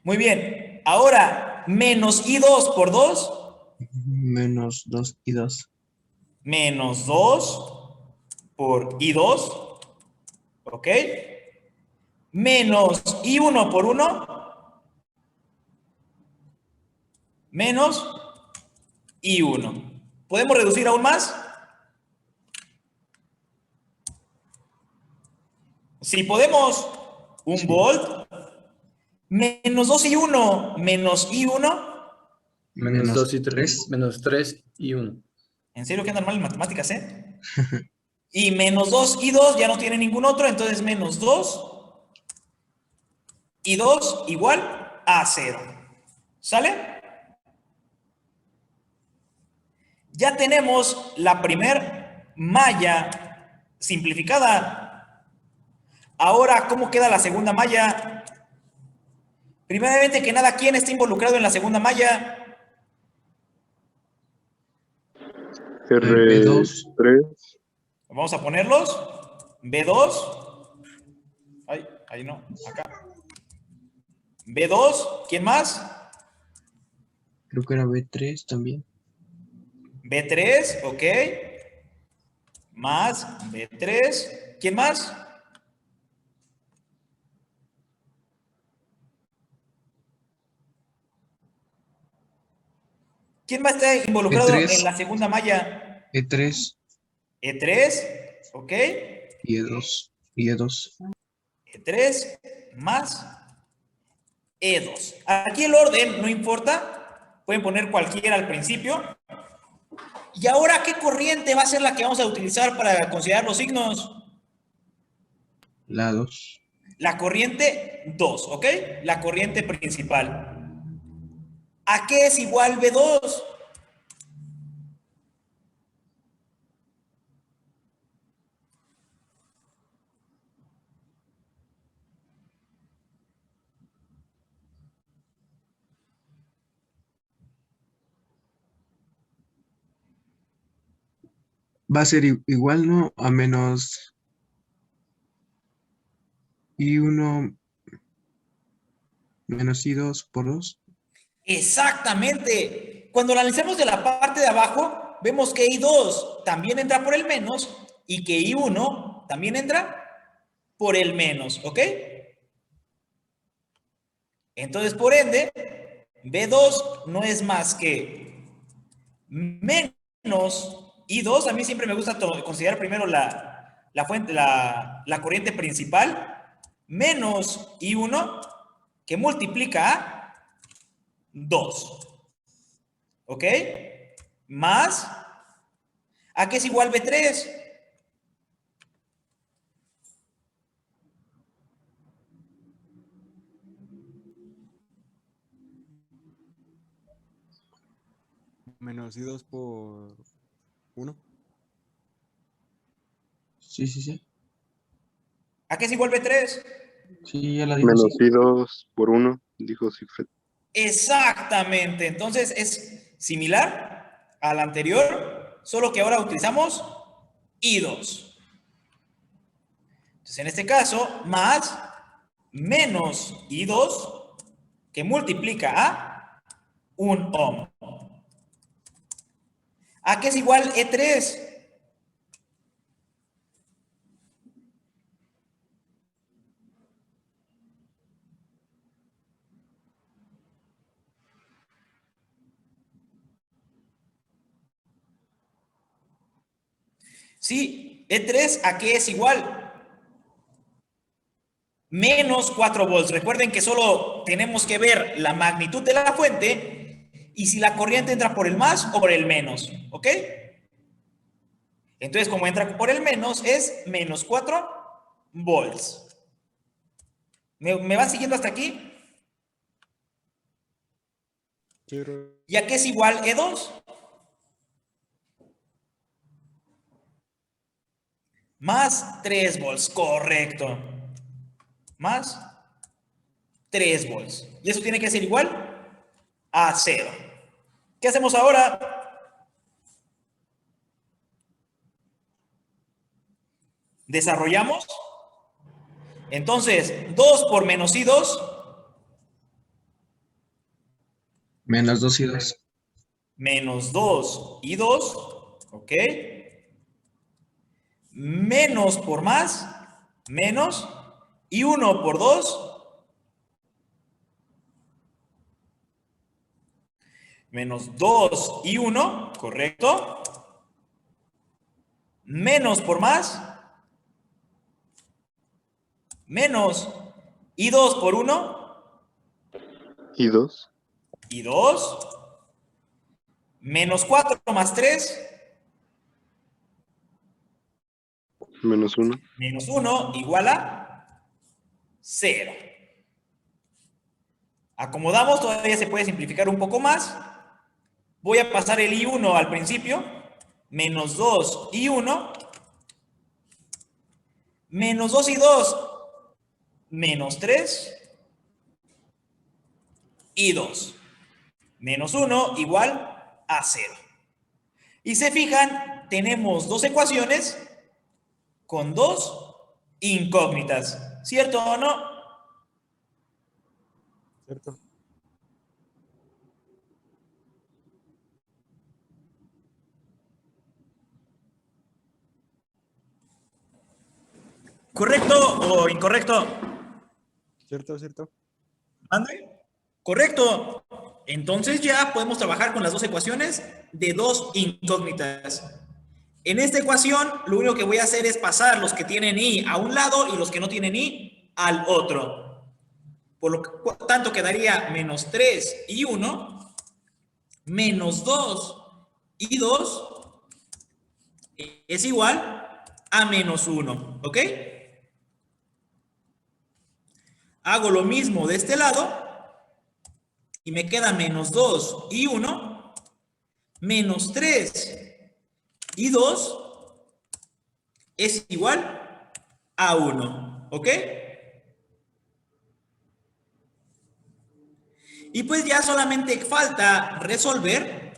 Muy bien. Ahora, menos I2 por 2. Menos 2 y 2. Menos 2 por I2. ¿Ok? Menos I1 por 1. Menos I1. ¿Podemos reducir aún más? Si podemos, 1 Sí. volt. Menos 2 I1 menos I1. Menos 2 y 3. 3. Menos 3 y 1. En serio que andan mal en matemáticas, ¿eh? Y menos 2 y 2 ya no tiene ningún otro, entonces menos 2 y 2 igual a 0. ¿Sale? Ya tenemos la primer malla simplificada. Ahora, ¿cómo queda la segunda malla? Primeramente que nada, ¿quién está involucrado en la segunda malla? B2. R3. Vamos a ponerlos. B2. Ay, ahí no, acá. B2, ¿quién más? Creo que era B3 también. B3, ok. Más B3. ¿Quién más? ¿Quién más está involucrado E3. en la segunda malla? E3 E3, ok. y E2. Y E2. E3 más E2. Aquí el orden no importa. Pueden poner cualquiera al principio. ¿Y ahora qué corriente va a ser la que vamos a utilizar para considerar los signos? La 2. La corriente 2, ¿ok? La corriente principal. ¿A qué es igual B2? Va a ser igual, ¿no? A menos I1 menos I2 por 2. Exactamente. Cuando lo analicemos de la parte de abajo, vemos que I2 también entra por el menos y que I1 también entra por el menos, ¿ok? Entonces, por ende, B2 no es más que menos I2. A mí siempre me gusta considerar primero la fuente, la corriente principal, menos I1, que multiplica a 2. ¿Ok? Más, ¿a qué es igual B3? Menos I2 por 1. Sí, sí, sí. ¿A qué es igual B3? Sí, ya la dijo. Menos Sí. I2 por 1, dijo Sigfred. Exactamente. Entonces es similar al anterior, solo que ahora utilizamos I2. Entonces en este caso, más menos I2 que multiplica a 1 ohm. ¿A qué es igual E3? Sí, E3, ¿a qué es igual? Menos 4 volts. Recuerden que solo tenemos que ver la magnitud de la fuente y si la corriente entra por el más o por el menos, ¿ok? Entonces, como entra por el menos, es menos 4 volts. ¿Me van siguiendo hasta aquí? ¿Y a qué es igual E2? Más 3 volts, correcto. Más 3 volts. Y eso tiene que ser igual a 0. ¿Qué hacemos ahora? Desarrollamos. Entonces, 2 por menos I2. Menos 2 y 2. Menos 2 y 2, ¿ok? Menos por más, menos, y 1 por 2, menos 2 y 1, ¿correcto? Menos por más, menos, y 2 por 1, ¿Y 2? y 2, menos 4 más 3, Menos 1. menos 1 igual a 0. Acomodamos, todavía se puede simplificar un poco más. Voy a pasar el I1 al principio. Menos 2 y 1. Menos 2 y 2. Menos 3. Y 2. Menos 1 igual a 0. Y se fijan, tenemos dos ecuaciones con dos incógnitas. ¿Cierto o no? ¿Cierto? ¿Correcto o incorrecto? ¿Cierto, cierto? ¿Ande? Correcto. Entonces ya podemos trabajar con las dos ecuaciones de dos incógnitas. En esta ecuación, lo único que voy a hacer es pasar los que tienen i a un lado y los que no tienen i al otro. Por lo tanto, quedaría menos 3 y 1, menos 2 y 2 es igual a menos 1. ¿Ok? Hago lo mismo de este lado y me queda menos 2 y 1, menos 3 y 2 es igual a 1. ¿Ok? Y pues ya solamente falta resolver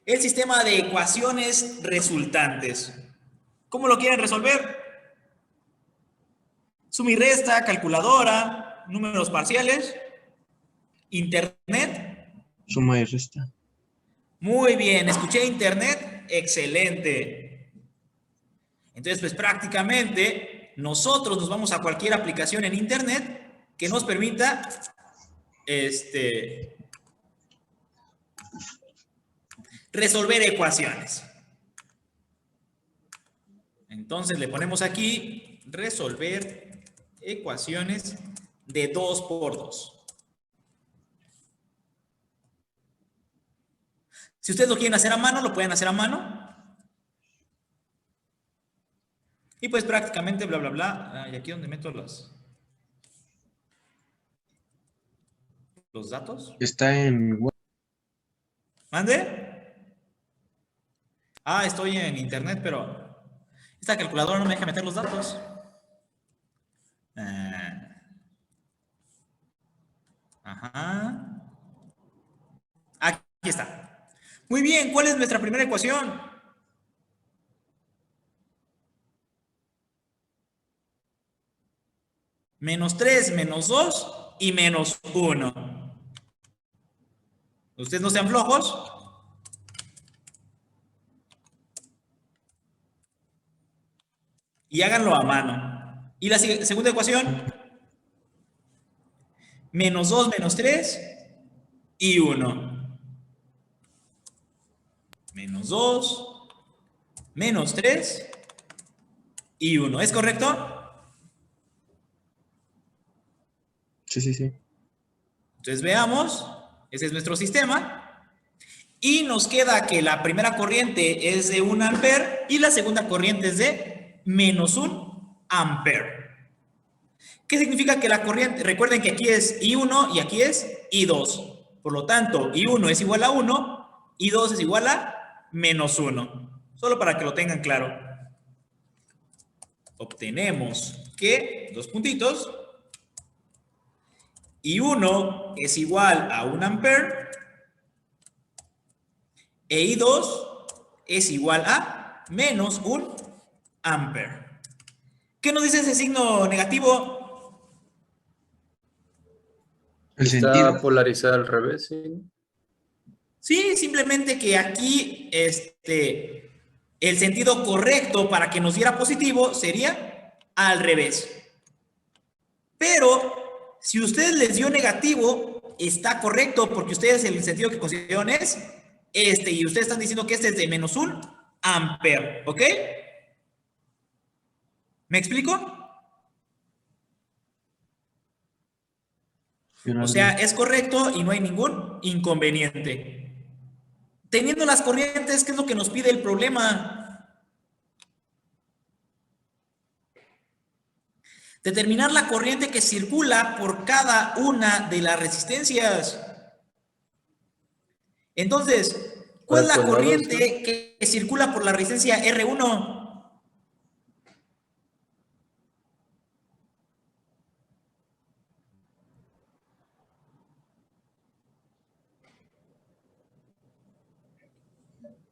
el sistema de ecuaciones resultantes. ¿Cómo lo quieren resolver? Suma y resta, calculadora, números parciales, internet. Suma y resta. Muy bien, escuché internet, excelente. Entonces, pues prácticamente nosotros nos vamos a cualquier aplicación en internet que nos permita resolver ecuaciones. Entonces le ponemos aquí resolver ecuaciones de 2 por 2. Si ustedes lo quieren hacer a mano, lo pueden hacer a mano. Y pues prácticamente bla, bla, bla. Y aquí donde meto los datos. Está en Word. ¿Mande? Estoy en internet, pero esta calculadora no me deja meter los datos. Ajá. Aquí está. Muy bien, ¿cuál es nuestra primera ecuación? Menos 3, menos 2 y menos 1. Ustedes no sean flojos. Y háganlo a mano. ¿Y la segunda ecuación? Menos 2, menos 3 y 1. Menos 2, menos 3 y 1. ¿Es correcto? Sí, sí, sí. Entonces veamos. Ese es nuestro sistema. Y nos queda que la primera corriente es de 1 ampere y la segunda corriente es de menos 1 ampere. ¿Qué significa que la corriente? Recuerden que aquí es I1 y aquí es I2. Por lo tanto, I1 es igual a 1, I2 es igual a menos 1. Solo para que lo tengan claro. Obtenemos que, dos puntitos, I1 es igual a 1 ampere e I2 es igual a menos 1 ampere. ¿Qué nos dice ese signo negativo? El Está sentido. polarizada al revés, ¿sí? Sí, simplemente que aquí el sentido correcto para que nos diera positivo sería al revés. Pero si ustedes les dio negativo, está correcto porque ustedes el sentido que consideraron es y ustedes están diciendo que este es de menos 1 ampere, ¿ok? ¿Me explico? O sea, es correcto y no hay ningún inconveniente. Teniendo las corrientes, ¿qué es lo que nos pide el problema? Determinar la corriente que circula por cada una de las resistencias. Entonces, ¿cuál es la Pues no lo corriente que circula por la resistencia R1?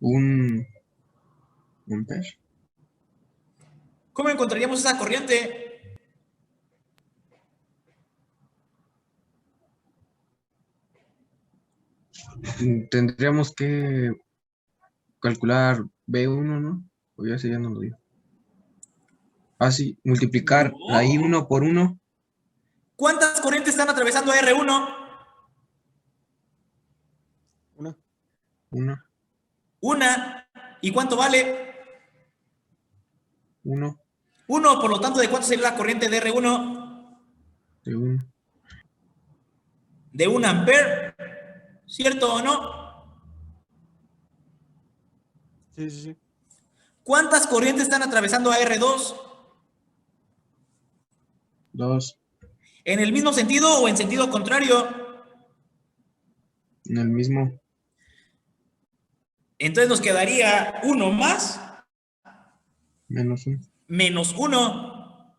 Un ampere. ¿Cómo encontraríamos esa corriente? Tendríamos que calcular B1, ¿no? O ya sé, ya no lo digo. Así, multiplicar No. la I1 por 1. ¿Cuántas corrientes están atravesando a R1? Una. 1, Una. ¿Y cuánto vale? 1, 1, por lo tanto, ¿de cuánto sería la corriente de R1? de 1. De 1 ampere. ¿Cierto o no? Sí, sí, sí. ¿Cuántas corrientes están atravesando a R2? 2, ¿En el mismo sentido o en sentido contrario? en el mismo. Entonces nos quedaría 1 más Menos 1. menos 1.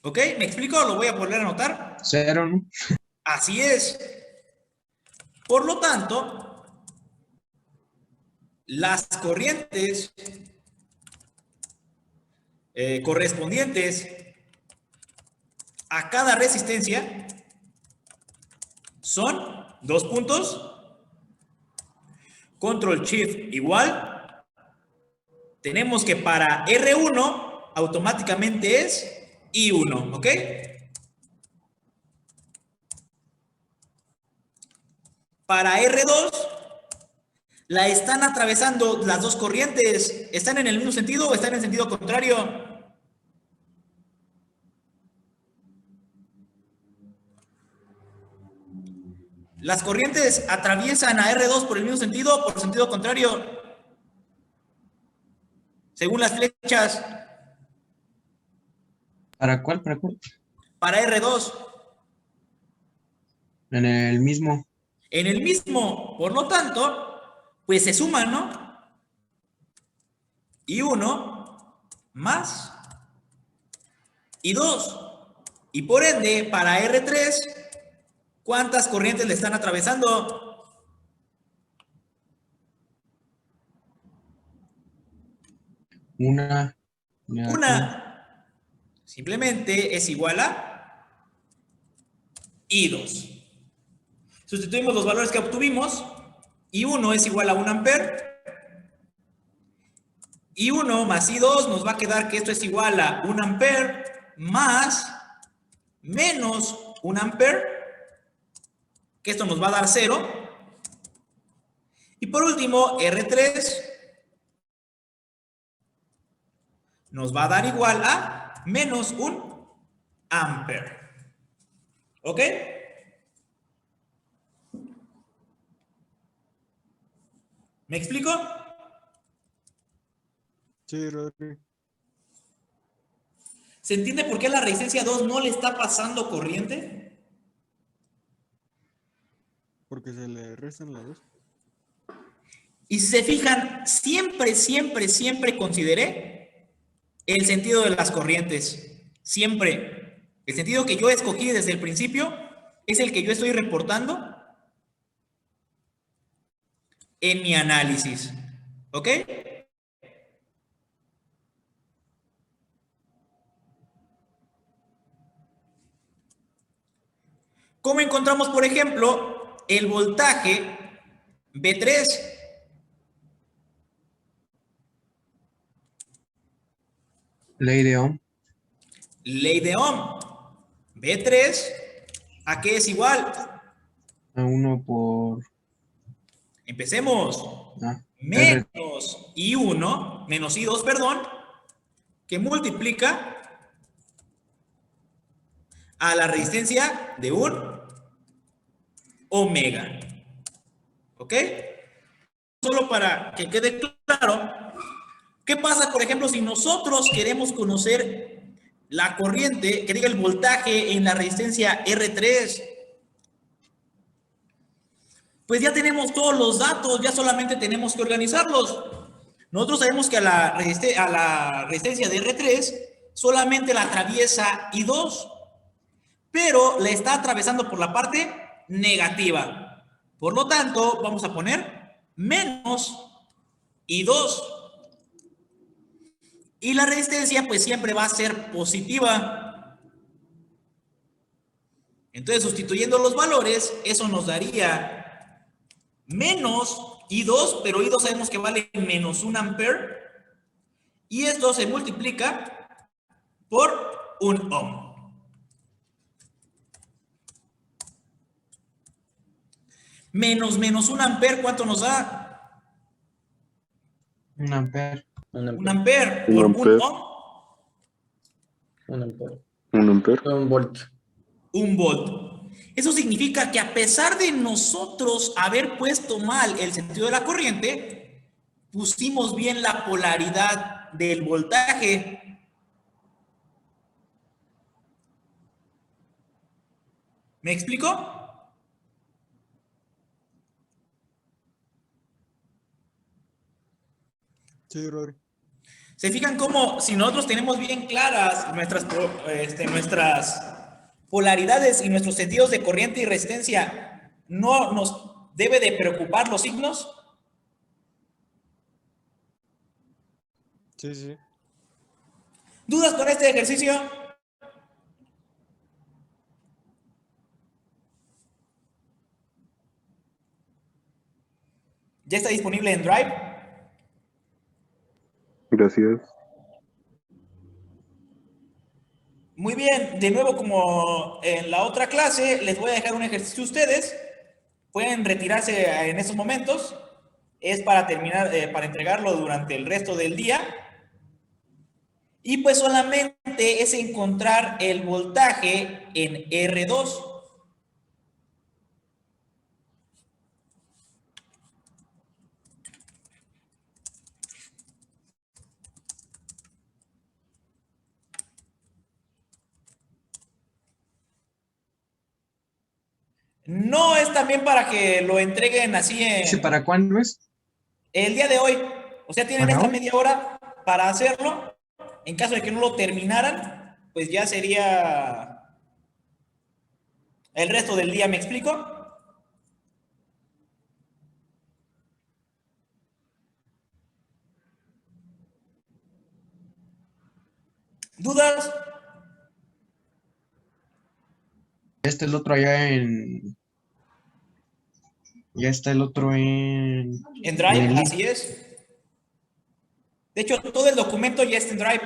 ¿Ok? ¿Me explico? Lo voy a volver a anotar. 0, ¿no? Así es. Por lo tanto, las corrientes correspondientes a cada resistencia son 2 puntos, control shift igual, tenemos que para R1 automáticamente es I1, ¿ok? Para R2 la están atravesando las dos corrientes, ¿están en el mismo sentido o están en sentido contrario? ¿Las corrientes atraviesan a R2 por el mismo sentido o por sentido contrario? Según las flechas. ¿Para cuál? ¿Para cuál? Para R2. En el mismo. En el mismo. Por lo tanto, pues se suman, ¿no? Y 1 más y 2. Y por ende, para R3, ¿cuántas corrientes le están atravesando? Una. Una. Simplemente es igual a I2. Sustituimos los valores que obtuvimos. I1 es igual a 1 ampere. I1 más I2 nos va a quedar que esto es igual a 1 ampere más menos 1 ampere, que esto nos va a dar 0. Y por último, R3 nos va a dar igual a menos 1 ampere. ¿Ok? ¿Me explico? Sí, Rodri. ¿Se entiende por qué a la resistencia 2 no le está pasando corriente? Porque se le restan las dos. Y si se fijan, siempre consideré el sentido de las corrientes. Siempre. El sentido que yo escogí desde el principio es el que yo estoy reportando en mi análisis. ¿Ok? ¿Cómo encontramos, por ejemplo, el voltaje V3? Ley de Ohm. Ley de Ohm. V3, ¿a qué es igual? A 1 por... Empecemos. Ah, Menos I1, menos I2, perdón, que multiplica a la resistencia de un omega. ¿Ok? Solo para que quede claro, ¿qué pasa, por ejemplo, si nosotros queremos conocer la corriente, que diga el voltaje en la resistencia R3? Pues ya tenemos todos los datos, ya solamente tenemos que organizarlos. Nosotros sabemos que a la resistencia de R3 solamente la atraviesa I2, pero la está atravesando por la parte negativa. Por lo tanto, vamos a poner menos I2. Y la resistencia pues siempre va a ser positiva. Entonces, sustituyendo los valores, eso nos daría menos I2, pero I2 sabemos que vale menos 1 ampere. Y esto se multiplica por 1 ohm. Menos 1 ampere, ¿cuánto nos da? 1 ampere. 1 ampere Un por ampere. 1 ohm. 1 ampere. 1 ampere. 1 volt. 1 volt. Eso significa que a pesar de nosotros haber puesto mal el sentido de la corriente, pusimos bien la polaridad del voltaje. ¿Me explico? Sí, Rodri. ¿Se fijan cómo si nosotros tenemos bien claras nuestras polaridades y nuestros sentidos de corriente y resistencia, no nos debe de preocupar los signos? Sí, sí. ¿Dudas con este ejercicio? ¿Ya está disponible en Drive? Gracias. Muy bien, de nuevo como en la otra clase, les voy a dejar un ejercicio a ustedes. Pueden retirarse en estos momentos. Es para terminar, para entregarlo durante el resto del día. Y pues solamente es encontrar el voltaje en R2. No es también para que lo entreguen así ¿Ese para cuándo es? el día de hoy. O sea, tienen ¿Para esta hoy? media hora para hacerlo. En caso de que no lo terminaran, pues ya sería el resto del día, ¿me explico? ¿Dudas? Ya está el otro allá en... Ya está el otro en... En Drive, en el así es. De hecho, todo el documento ya está en Drive.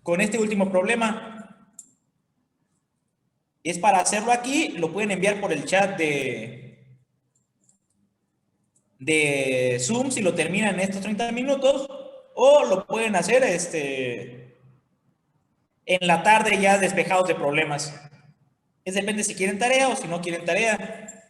Con este último problema. Es para hacerlo aquí, lo pueden enviar por el chat de Zoom si lo terminan en estos 30 minutos, o lo pueden hacer en la tarde ya despejados de problemas. Es depende si quieren tarea o si no quieren tarea.